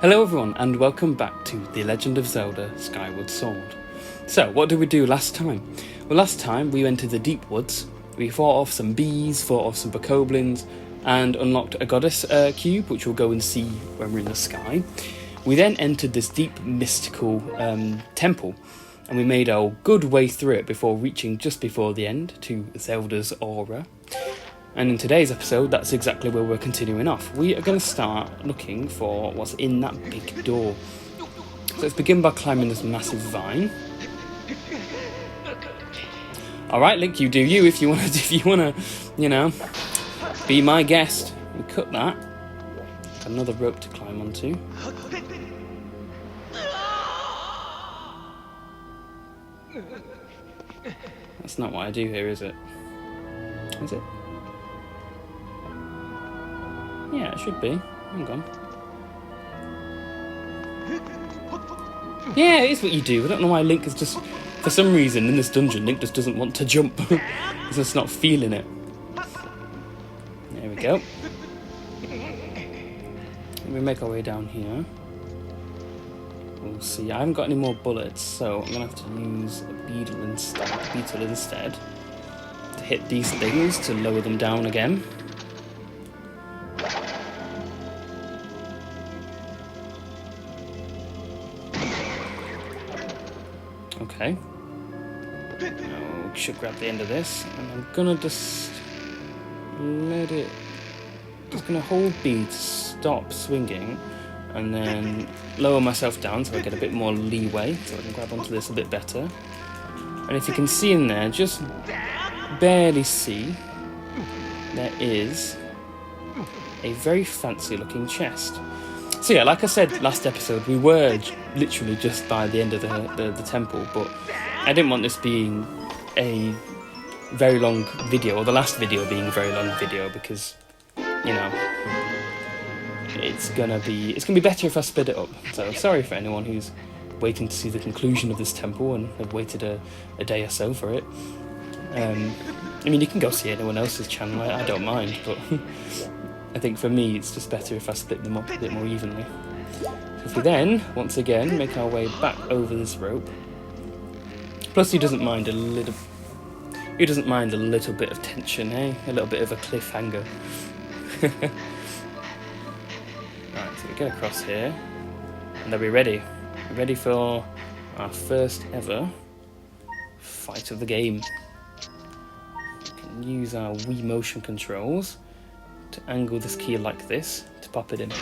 Hello everyone, and welcome back to The Legend of Zelda Skyward Sword. So, what did we do last time? Well, last time we went to the deep woods, we fought off some bees, fought off some bokoblins, and unlocked a goddess cube, which we'll go and see when we're in the sky. We then entered this deep mystical temple, and we made our good way through it before reaching just before the end to Zelda's Aura. And in today's episode, that's exactly where we're continuing off. We are going to start looking for what's in that big door. So let's begin by climbing this massive vine. Alright, Link, you do you if you wanna, be my guest. We cut that. Another rope to climb onto. That's not what I do here, is it? Is it? Yeah, it should be. Hang on. Yeah, it is what you do. I don't know why Link is just... For some reason, in this dungeon, Link just doesn't want to jump. He's just not feeling it. There we go. We make our way down here. We'll see. I haven't got any more bullets, so I'm going to have to use a beetle instead to hit these things to lower them down again. Okay. Now we should grab the end of this, and I'm gonna just let it. Just gonna hold B to stop swinging, and then lower myself down so I get a bit more leeway, so I can grab onto this a bit better. And if you can see in there, just barely see, there is a very fancy looking chest. So yeah, like I said last episode, we were literally just by the end of the temple, but I didn't want this being a very long video, or the last video being a very long video, because, it's gonna be better if I split it up. So sorry for anyone who's waiting to see the conclusion of this temple and have waited a day or so for it. You can go see anyone else's channel, I don't mind, but I think for me it's just better if I split them up a bit more evenly. So if we then, once again, make our way back over this rope. Plus he doesn't mind a little bit of tension, eh? A little bit of a cliffhanger. Right, so we get across here, and then we're ready. We're ready for our first ever fight of the game. We can use our Wii motion controls to angle this key like this to pop it in.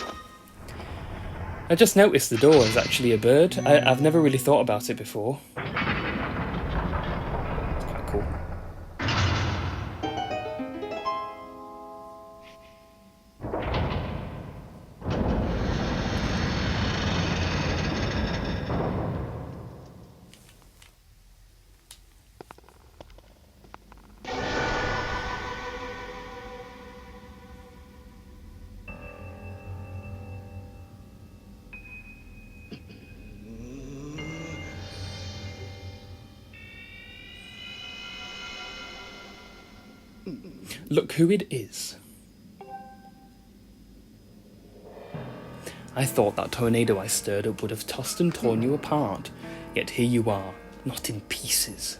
I just noticed the door is actually a bird. I've never really thought about it before. It's quite cool. Look who it is. I thought that tornado I stirred up would have tossed and torn you apart, yet here you are, not in pieces.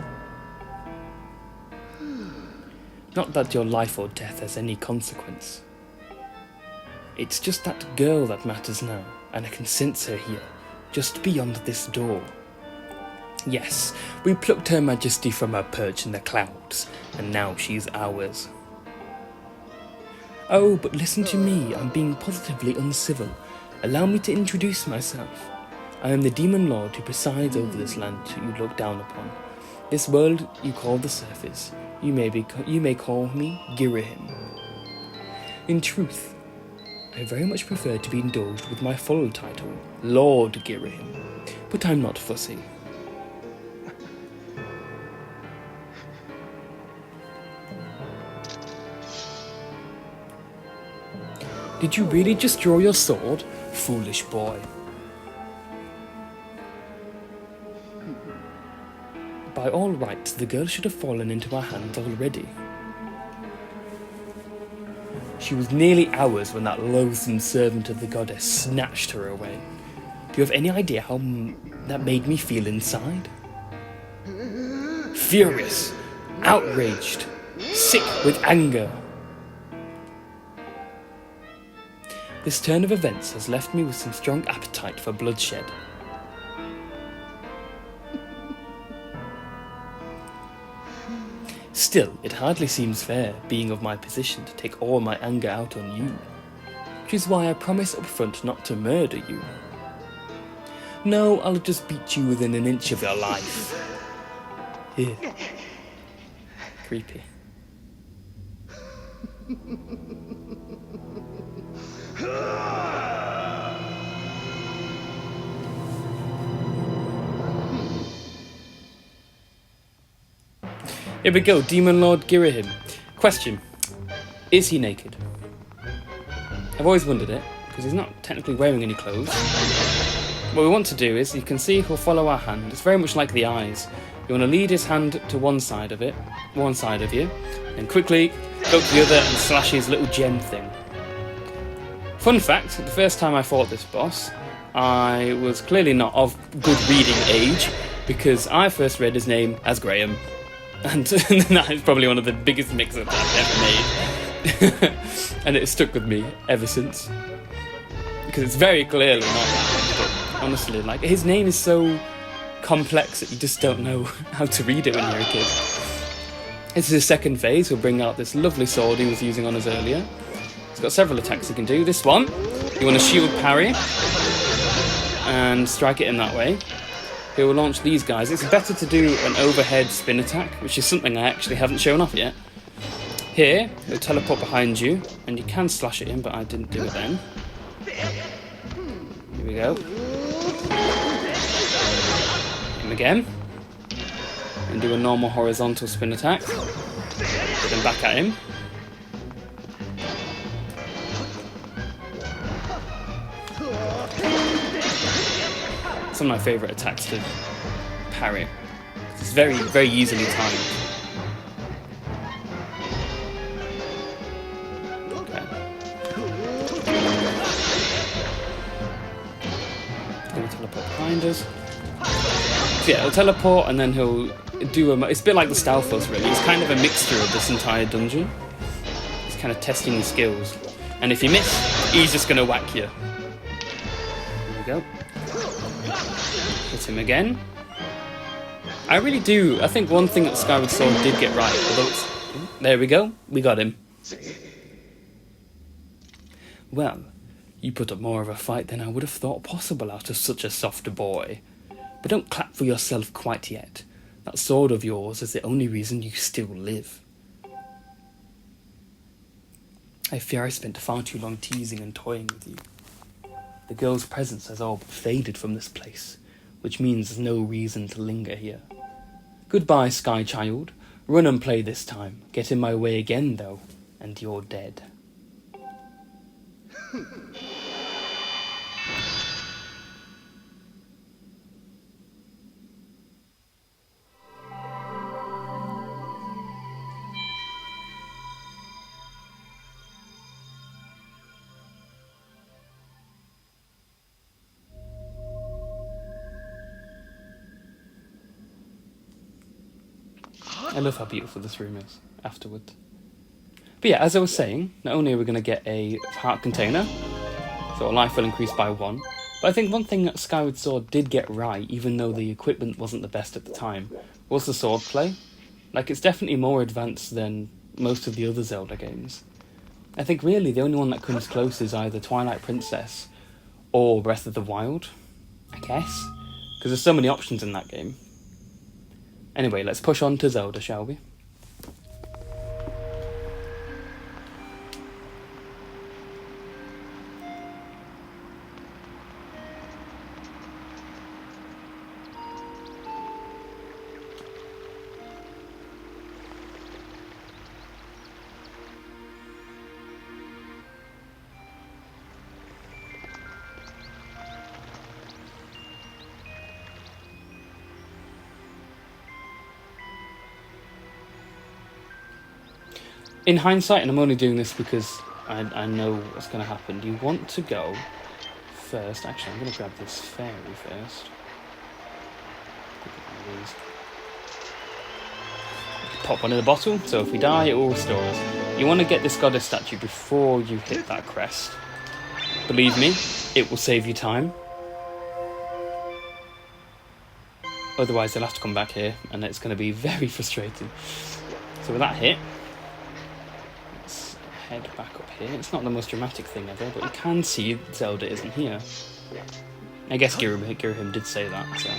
Not that your life or death has any consequence. It's just that girl that matters now, and I can sense her here, just beyond this door. Yes, we plucked Her Majesty from her perch in the clouds, and now she's ours. Oh, but listen to me, I'm being positively uncivil. Allow me to introduce myself. I am the demon lord who presides over this land you look down upon. This world you call the surface. You may call me Girahim. In truth, I very much prefer to be indulged with my full title, Lord Girahim, but I'm not fussy. Did you really just draw your sword? Foolish boy. By all rights, the girl should have fallen into our hands already. She was nearly ours when that loathsome servant of the goddess snatched her away. Do you have any idea how that made me feel inside? Furious, outraged, sick with anger. This turn of events has left me with some strong appetite for bloodshed. Still, it hardly seems fair, being of my position, to take all my anger out on you, which is why I promise up front not to murder you. No, I'll just beat you within an inch of your life. Here. Creepy. Here we go, Demon Lord Girahim. Question. Is he naked? I've always wondered it, because he's not technically wearing any clothes. What we want to do is, you can see he'll follow our hand. It's very much like the eyes. You want to lead his hand to one side of you, and quickly go to the other and slash his little gem thing. Fun fact, the first time I fought this boss, I was clearly not of good reading age, because I first read his name as Graham. And that is probably one of the biggest mix-ups I've ever made. And it stuck with me ever since. Because it's very clearly not, but honestly, like, his name is so complex that you just don't know how to read it when you're a kid. This is his second phase. He'll bring out this lovely sword he was using on us earlier. He's got several attacks he can do. This one, you want to shield parry and strike it in that way. He will launch these guys. It's better to do an overhead spin attack, which is something I actually haven't shown off yet. Here, he'll teleport behind you, and you can slash it in, but I didn't do it then. Here we go. Him again. And do a normal horizontal spin attack. Put him back at him. Some of my favourite attacks to parry. It's very, very easily timed. Okay. Gonna teleport behind us. So yeah, he'll teleport and then he'll do it's a bit like the Stalfos really. It's kind of a mixture of this entire dungeon. He's kind of testing his skills. And if you miss, he's just gonna whack you. There we go. Hit him again. I really do. I think one thing that Skyward Sword did get right, although it's... There we go. We got him. Well, you put up more of a fight than I would have thought possible out of such a soft boy. But don't clap for yourself quite yet. That sword of yours is the only reason you still live. I fear I spent far too long teasing and toying with you. The girl's presence has all but faded from this place, which means there's no reason to linger here. Goodbye, Sky Child. Run and play this time. Get in my way again, though, and you're dead. I love how beautiful this room is afterward. But yeah, as I was saying, not only are we going to get a heart container, so our life will increase by 1, but I think one thing that Skyward Sword did get right, even though the equipment wasn't the best at the time, was the sword play. Like, it's definitely more advanced than most of the other Zelda games. I think really the only one that comes close is either Twilight Princess or Breath of the Wild, I guess, because there's so many options in that game. Anyway, let's push on to Zelda, shall we? In hindsight, and I'm only doing this because I know what's going to happen. You want to go first. Actually, I'm going to grab this fairy first. Pop one in the bottle, so if we die, it will restore us. You want to get this goddess statue before you hit that crest. Believe me, it will save you time. Otherwise, they'll have to come back here, and it's going to be very frustrating. So with that hit, let's head back up here. It's not the most dramatic thing ever, but you can see Zelda isn't here. I guess Girahim did say that, so...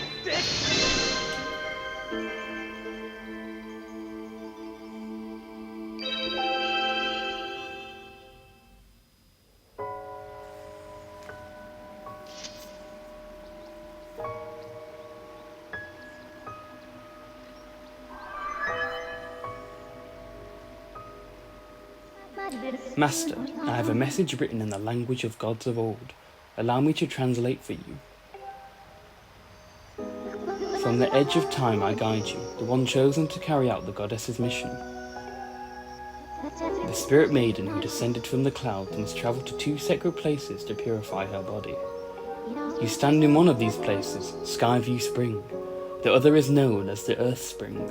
Master, I have a message written in the language of gods of old. Allow me to translate for you. From the edge of time I guide you, the one chosen to carry out the goddess's mission. The spirit maiden who descended from the clouds must travel to 2 separate places to purify her body. You stand in one of these places, Skyview Spring. The other is known as the Earth Spring.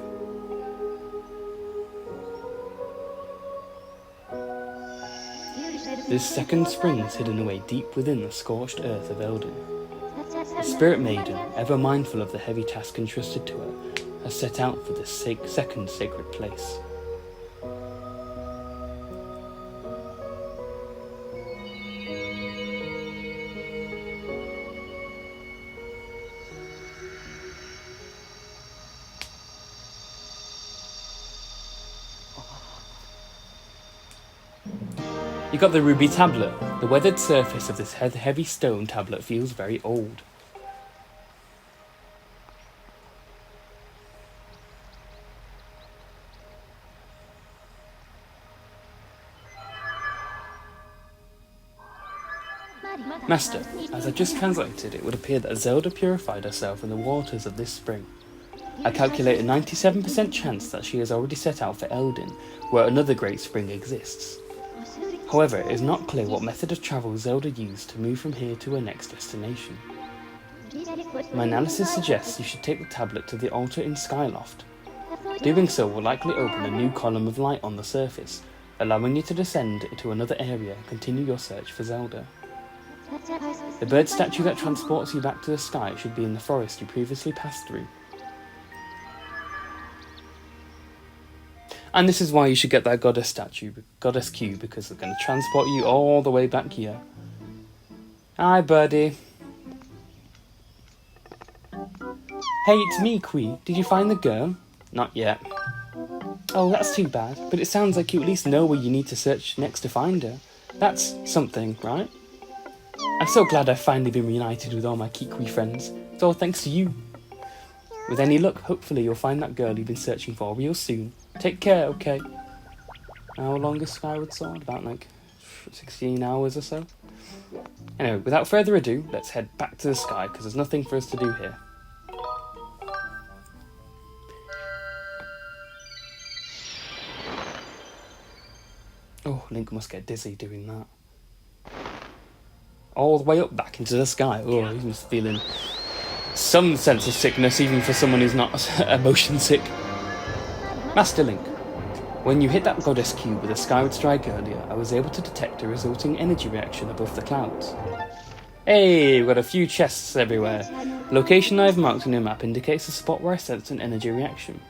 This second spring is hidden away deep within the scorched earth of Eldin. The Spirit Maiden, ever mindful of the heavy task entrusted to her, has set out for this second sacred place. You got the ruby tablet. The weathered surface of this heavy stone tablet feels very old. Master, as I just translated, it would appear that Zelda purified herself in the waters of this spring. I calculate a 97% chance that she has already set out for Eldin, where another great spring exists. However, it is not clear what method of travel Zelda used to move from here to her next destination. My analysis suggests you should take the tablet to the altar in Skyloft. Doing so will likely open a new column of light on the surface, allowing you to descend to another area and continue your search for Zelda. The bird statue that transports you back to the sky should be in the forest you previously passed through. And this is why you should get that goddess statue, goddess cube, because they're going to transport you all the way back here. Hi, birdie. Hey, it's me, Quee. Did you find the girl? Not yet. Oh, that's too bad, but it sounds like you at least know where you need to search next to find her. That's something, right? I'm so glad I've finally been reunited with all my Kikwi friends. It's all thanks to you. With any luck, hopefully you'll find that girl you've been searching for real soon. Take care, okay? How long is Skyward Sword? About like 16 hours or so? Anyway, without further ado, let's head back to the sky, because there's nothing for us to do here. Oh, Link must get dizzy doing that. All the way up back into the sky. Oh, he's feeling some sense of sickness, even for someone who's not emotion sick. Master Link, when you hit that goddess cube with a skyward strike earlier, I was able to detect a resulting energy reaction above the clouds. Hey, we've got a few chests everywhere. The location I have marked on your map indicates a spot where I sensed an energy reaction.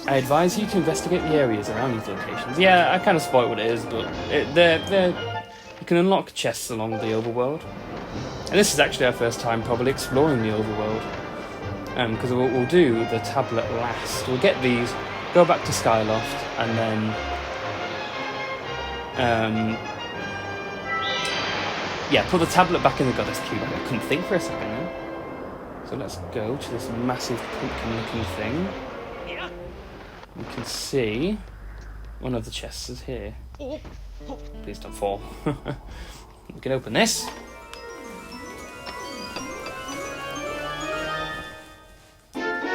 I advise you to investigate the areas around these locations. Yeah, I kind of spoiled what it is, but you can unlock chests along the overworld. And this is actually our first time probably exploring the overworld. Because we'll do the tablet last. We'll get these, go back to Skyloft, and then... yeah, put the tablet back in the goddess cube. I couldn't think for a second then. So let's go to this massive pumpkin-looking thing. You can see one of the chests is here. Please don't fall. We can open this.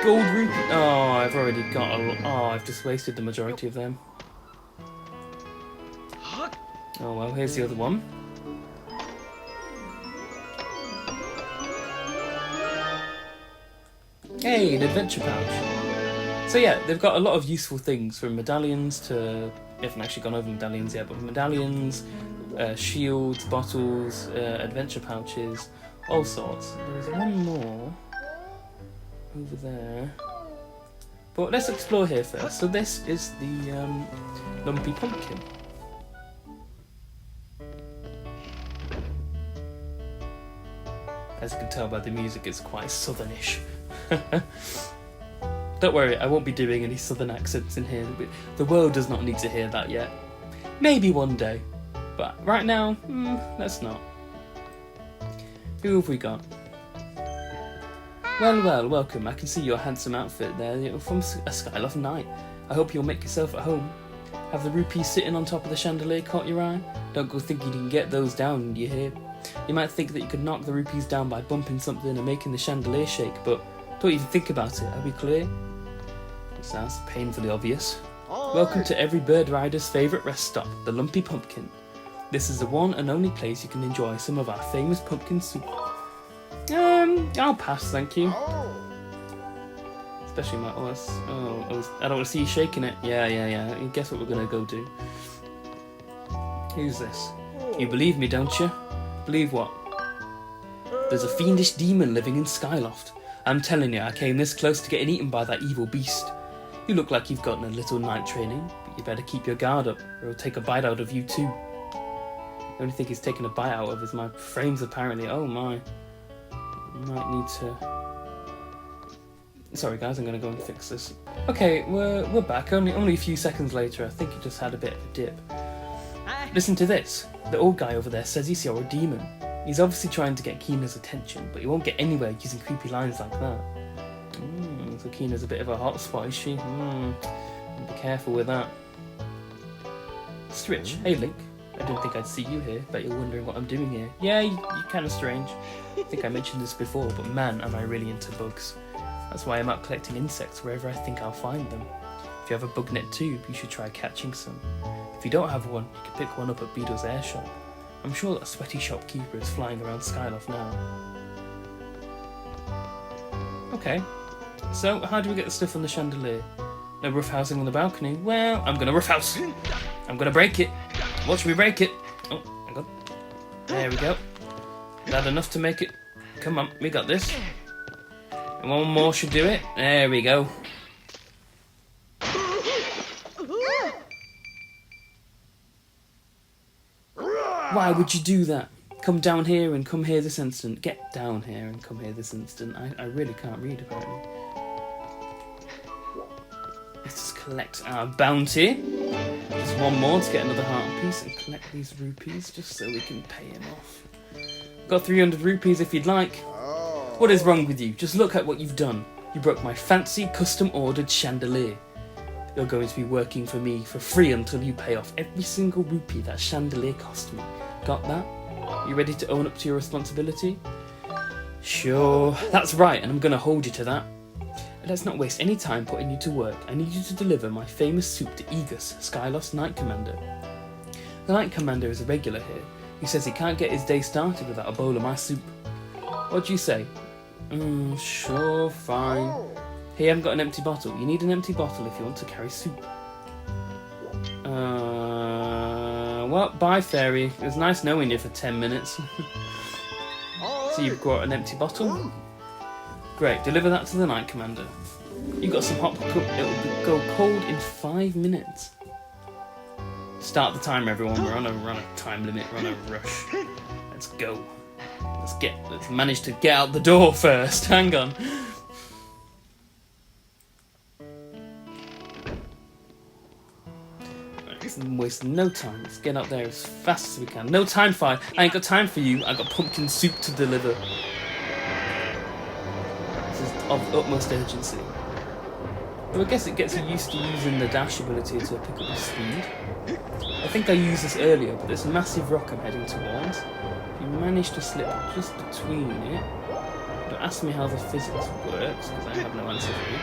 Gold rupee. Oh, I've already got a... Oh, I've just wasted the majority of them. Oh well, here's the other one. Hey, an adventure pouch. So yeah, they've got a lot of useful things, from medallions to... I haven't actually gone over medallions yet, but medallions, shields, bottles, adventure pouches, all sorts. There's one more over there. But let's explore here first. So this is the lumpy pumpkin. As you can tell by the music, it's quite southernish. Don't worry, I won't be doing any southern accents in here. The world does not need to hear that yet. Maybe one day. But right now, let's not. Who have we got? Well, welcome. I can see your handsome outfit there. You're from a Skyloft night. I hope you'll make yourself at home. Have the rupees sitting on top of the chandelier caught your eye? Don't go thinking you can get those down, you hear? You might think that you could knock the rupees down by bumping something and making the chandelier shake, but don't even think about it, are we clear? It sounds painfully obvious. Welcome to every bird rider's favourite rest stop, the Lumpy Pumpkin. This is the one and only place you can enjoy some of our famous pumpkin soup. I'll pass, thank you. Especially my... I don't want to see you shaking it. Yeah. Guess what we're going to go do? Who's this? You believe me, don't you? Believe what? There's a fiendish demon living in Skyloft. I'm telling you, I came this close to getting eaten by that evil beast. You look like you've gotten a little night training, but you better keep your guard up, or he'll take a bite out of you too. The only thing he's taking a bite out of is my frames, apparently. Oh my. Might need to... Sorry guys, I'm gonna go and fix this. Okay, we're back. Only a few seconds later. I think he just had a bit of a dip. Listen to this. The old guy over there says he saw a demon. He's obviously trying to get Keena's attention, but he won't get anywhere using creepy lines like that. So Keena's a bit of a hot spot, is she? Be careful with that. Stritch, hey Link. I didn't think I'd see you here, but you're wondering what I'm doing here. Yeah, you're kind of strange. I think I mentioned this before, but man, am I really into bugs. That's why I'm out collecting insects wherever I think I'll find them. If you have a bug net tube, you should try catching some. If you don't have one, you can pick one up at Beedle's air shop. I'm sure that sweaty shopkeeper is flying around Skyloft now. Okay, so how do we get the stuff on the chandelier? No roughhousing on the balcony? Well, I'm gonna roughhouse. I'm gonna break it. Watch me break it. Oh, hang on. There we go. Is that enough to make it? Come on, we got this. And one more should do it. There we go. Why would you do that? Come down here and come here this instant. Get down here and come here this instant. I really can't read, apparently. Let's just collect our bounty. Just one more to get another heart piece and collect these rupees just so we can pay him off. Got 300 rupees if you'd like. What is wrong with you? Just look at what you've done. You broke my fancy custom-ordered chandelier. You're going to be working for me for free until you pay off every single rupee that chandelier cost me. Got that? You ready to own up to your responsibility? Sure, that's right, and I'm going to hold you to that. Let's not waste any time putting you to work. I need you to deliver my famous soup to Aegis, Skyloft's Night Commander. The Night Commander is a regular here. He says he can't get his day started without a bowl of my soup. What do you say? Sure, fine. Hey, I haven't got an empty bottle. You need an empty bottle if you want to carry soup. Well, bye, fairy. It was nice knowing you for 10 minutes. So you've got an empty bottle? Great, deliver that to the Night Commander. You got some hot cook. It'll go cold in 5 minutes. Start the timer, everyone. We're on a time limit. We're on a rush. Let's go. Let's manage to get out the door first. Hang on. Wasting no time. Let's get out there as fast as we can. No time, Fi. I ain't got time for you. I got pumpkin soup to deliver. This is of utmost urgency. So I guess it gets you used to using the dash ability to pick up the speed. I think I used this earlier, but there's a massive rock I'm heading towards. If you manage to slip just between it, don't ask me how the physics works, because I have no answer for you.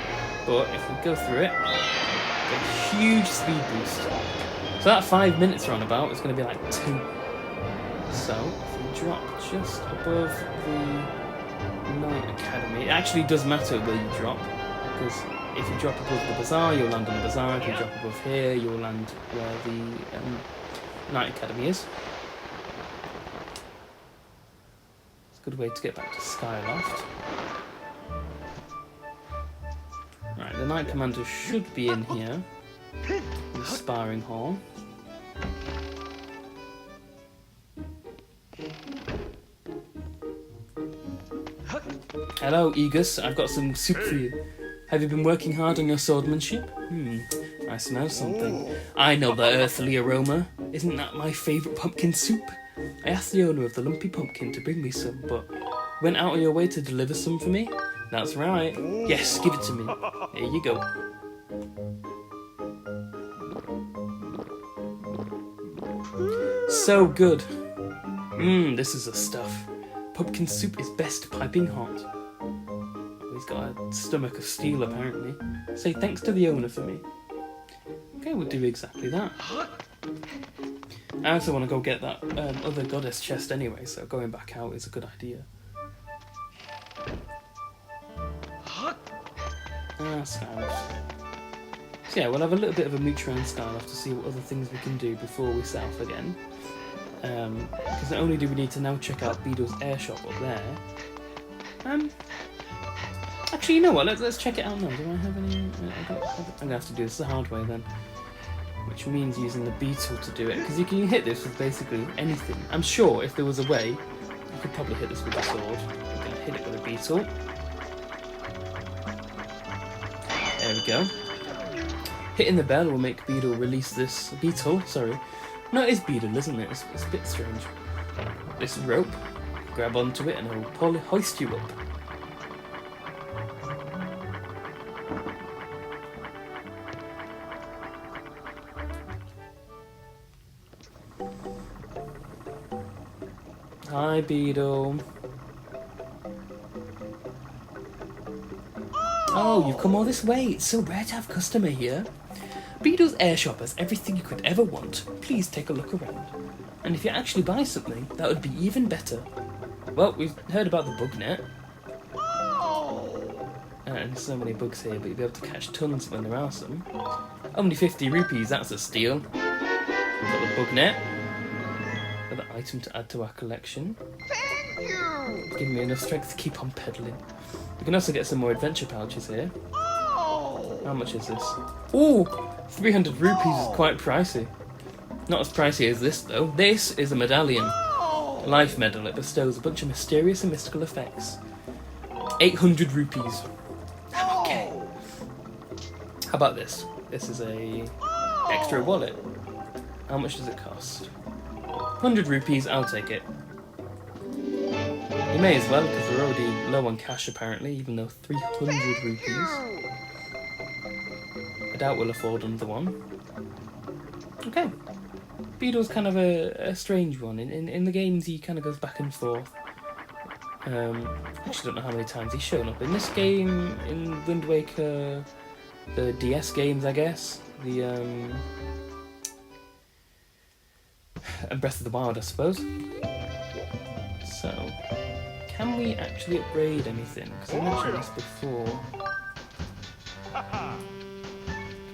But if we go through it, get a huge speed boost. that 5 minutes roundabout is going to be like 2. So, if we drop just above the Knight Academy, it actually does matter where you drop, because if you drop above the bazaar, you'll land on the bazaar. If you drop above here, you'll land where the Knight Academy is. It's a good way to get back to Skyloft. Right, the Knight Commander should be in here, in the sparring hall. Hello, Aegis. I've got some soup for you. Have you been working hard on your swordmanship? I smell something. I know the earthly aroma. Isn't that my favourite pumpkin soup? I asked the owner of the lumpy pumpkin to bring me some, but went out of your way to deliver some for me? That's right. Yes, give it to me. Here you go. So good. This is the stuff. Pumpkin soup is best piping hot. He's got a stomach of steel, apparently. Say thanks to the owner for me. Okay, we'll do exactly that. I also want to go get that other goddess chest anyway, so going back out is a good idea. Skyloft. So yeah, we'll have a little bit of a mooch around Skyloft to see what other things we can do before we set off again. Because not only do we need to now check out Beedle's airshop up there. Actually, you know what? Let's check it out now. Do I have any? I'm gonna have to do this the hard way then, which means using the beetle to do it. Because you can hit this with basically anything. I'm sure if there was a way, you could probably hit this with a sword. We're gonna hit it with a beetle. There we go. Hitting the bell will make Beedle release this beetle. Sorry. No, it is Beedle, isn't it? It's a bit strange. This rope, grab onto it and it will hoist you up. Hi, Beedle. Oh, you've come all this way. It's so rare to have a customer here. Beedle's airshop has everything you could ever want. Please take a look around. And if you actually buy something, that would be even better. Well, we've heard about the bug net. And so many bugs here, but you'll be able to catch tons when there are some. Only 50 rupees, that's a steal. We've got the bug net. Another item to add to our collection. Thank you! Give me enough strength to keep on pedaling. We can also get some more adventure pouches here. How much is this? Ooh, 300 rupees is quite pricey. Not as pricey as this though. This is a medallion. A life medal. It bestows a bunch of mysterious and mystical effects. 800 rupees. I'm okay. How about this? This is a extra wallet. How much does it cost? 100 rupees, I'll take it. You may as well, because we're already low on cash apparently, even though 300 rupees. I doubt we'll afford another one. Okay. Beedle's kind of a strange one. In the games he kind of goes back and forth. Actually don't know how many times he's shown up. In this game, in Wind Waker, the DS games I guess, and Breath of the Wild I suppose. So, can we actually upgrade anything? Because I mentioned this before.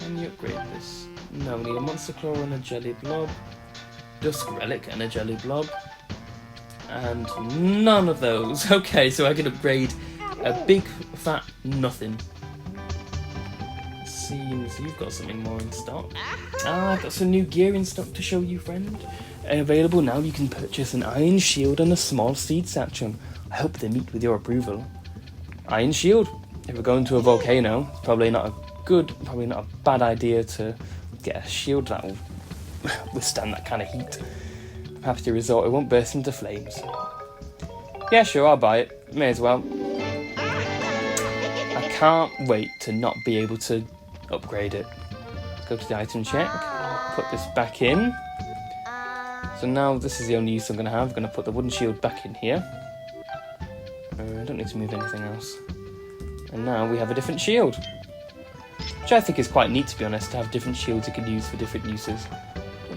Can you upgrade this? No, we need a Monster Claw and a Jelly Blob, Dusk Relic and a Jelly Blob, and none of those. Okay, so I can upgrade a big fat nothing. Seems you've got something more in stock. I've got some new gear in stock to show you, friend. Available now, you can purchase an Iron Shield and a small seed satchel. I hope they meet with your approval. Iron Shield. If we're going to a volcano, it's probably not a bad idea to get a shield that will withstand that kind of heat. I'm happy to resort, it won't burst into flames. Yeah, sure, I'll buy it. May as well. I can't wait to not be able to upgrade it. Let's go to the item check. Put this back in. So now this is the only use I'm going to have. I'm going to put the wooden shield back in here. I don't need to move anything else. And now we have a different shield. Which I think is quite neat, to be honest, to have different shields you can use for different uses.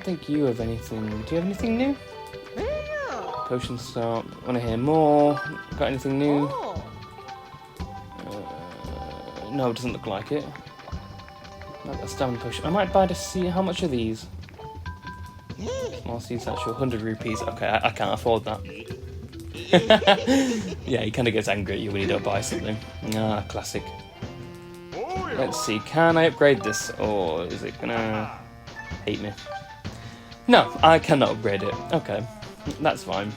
think you have anything. Do you have anything new? Yeah. Potion stop. Want to hear more? Got anything new? Oh. No, it doesn't look like it. Not a stamina potion. I might buy to see how much are these. Small seeds actual 100 rupees. Okay, I can't afford that. Yeah, he kind of gets angry at you when you don't buy something. Ah, classic. Let's see, can I upgrade this, or is it gonna hate me? No, I cannot upgrade it. Okay, that's fine.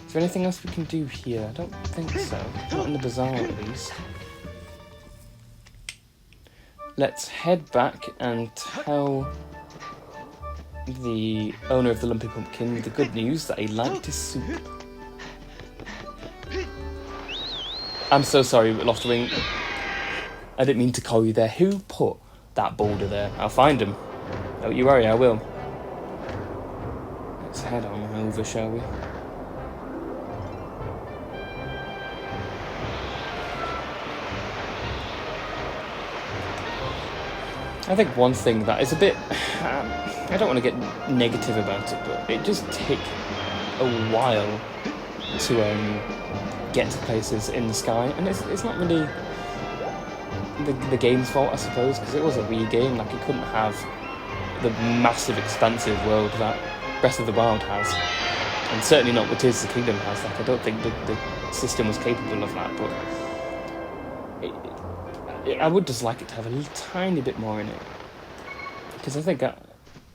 Is there anything else we can do here? I don't think so. Not in the bazaar, at least. Let's head back and tell the owner of the Lumpy Pumpkin the good news that he liked his soup. I'm so sorry, Loftwing. I didn't mean to call you there. Who put that boulder there? I'll find him. Don't you worry, I will. Let's head on over, shall we? I think one thing that is a bit... I don't want to get negative about it, but it just takes a while to get to places in the sky, and it's not really the game's fault, I suppose, because it was a Wii game. Like, it couldn't have the massive, expansive world that Breath of the Wild has, and certainly not what Tears of the Kingdom has. Like, I don't think the system was capable of that, but I would just like it to have a little tiny bit more in it, because I think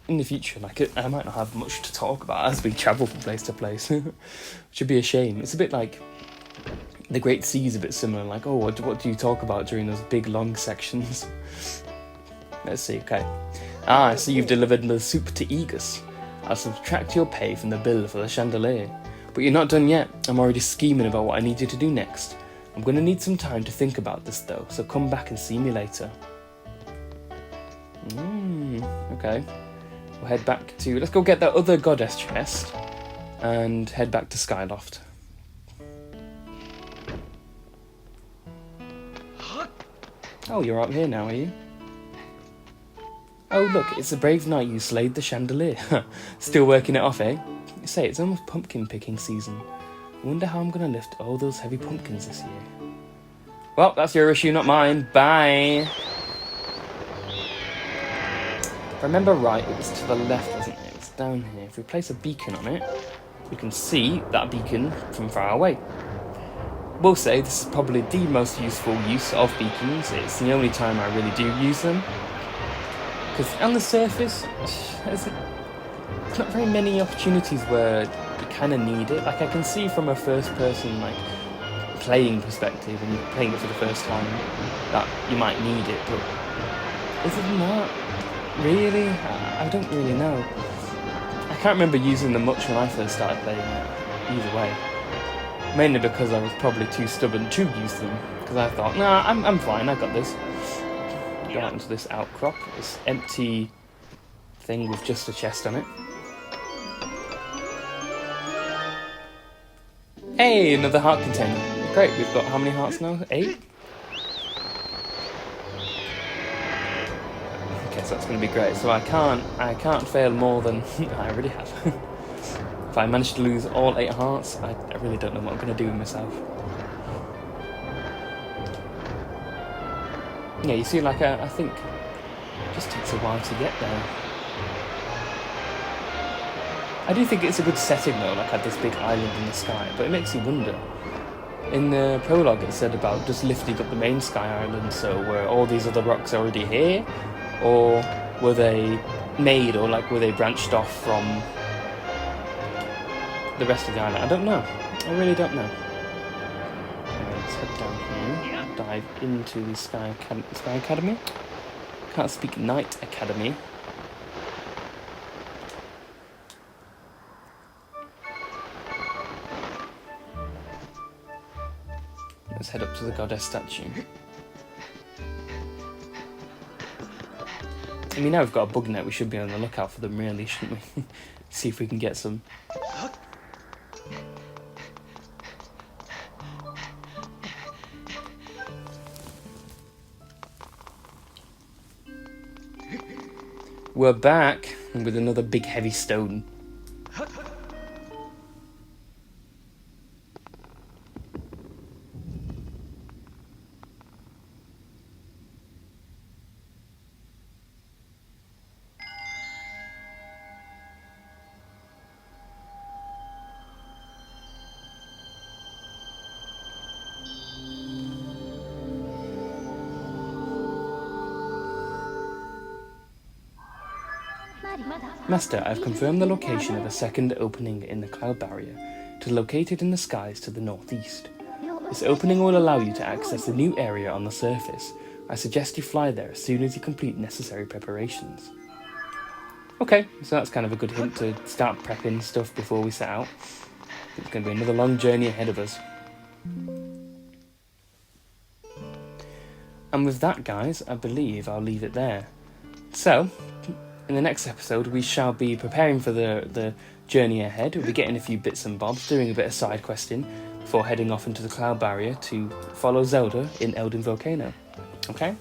in the future, like, I might not have much to talk about as we travel from place to place, which would be a shame. It's a bit like the Great Sea is a bit similar. Like, oh, what do you talk about during those big long sections? Let's see. Okay. So you've delivered the soup to Aegis. I'll subtract your pay from the bill for the chandelier. But you're not done yet. I'm already scheming about what I need you to do next. I'm going to need some time to think about this, though, so come back and see me later. Okay. We'll head back to... Let's go get that other goddess chest and head back to Skyloft. Oh, you're up here now, are you? Oh, look, it's the brave knight who slayed the chandelier. Still working it off, eh? Say, it's almost pumpkin picking season. I wonder how I'm going to lift all those heavy pumpkins this year. Well, that's your issue, not mine. Bye! If I remember right, it was to the left, wasn't it? It's down here. If we place a beacon on it, we can see that beacon from far away. We'll say this is probably the most useful use of beacons. It's the only time I really do use them. Because on the surface, there's not very many opportunities where you kind of need it. Like, I can see from a first-person, like, playing perspective, and you're playing it for the first time, that you might need it, but other than that, really, I don't really know. I can't remember using them much when I first started playing it, either way. Mainly because I was probably too stubborn to use them, because I thought, nah, I'm fine, I got this. Go out into this outcrop, this empty thing with just a chest on it. Hey, another heart container. Great, we've got how many hearts now? 8? Okay, so that's going to be great. So I can't fail more than I already have. If I manage to lose all 8 hearts, I really don't know what I'm going to do with myself. Yeah, you see, like, I think it just takes a while to get there. I do think it's a good setting, though, like, at this big island in the sky, but it makes you wonder. In the prologue, it said about just lifting up the main sky island, so were all these other rocks already here? Or were they made, or, like, were they branched off from the rest of the island? I don't know. I really don't know. Anyway, let's head down here, dive into the Sky Academy. Can't speak Night Academy. Let's head up to the goddess statue. I mean, now we've got a bug net, we should be on the lookout for them, really, shouldn't we? See if we can get some. We're back. with another big heavy stone. Master, I've confirmed the location of a second opening in the cloud barrier. It is located in the skies to the northeast. This opening will allow you to access a new area on the surface. I suggest you fly there as soon as you complete necessary preparations. Okay, so that's kind of a good hint to start prepping stuff before we set out. It's going to be another long journey ahead of us. And with that, guys, I believe I'll leave it there. So, in the next episode, we shall be preparing for the journey ahead. We'll be getting a few bits and bobs, doing a bit of side questing before heading off into the cloud barrier to follow Zelda in Elden Volcano. Okay?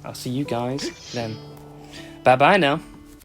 I'll see you guys then. Bye-bye now.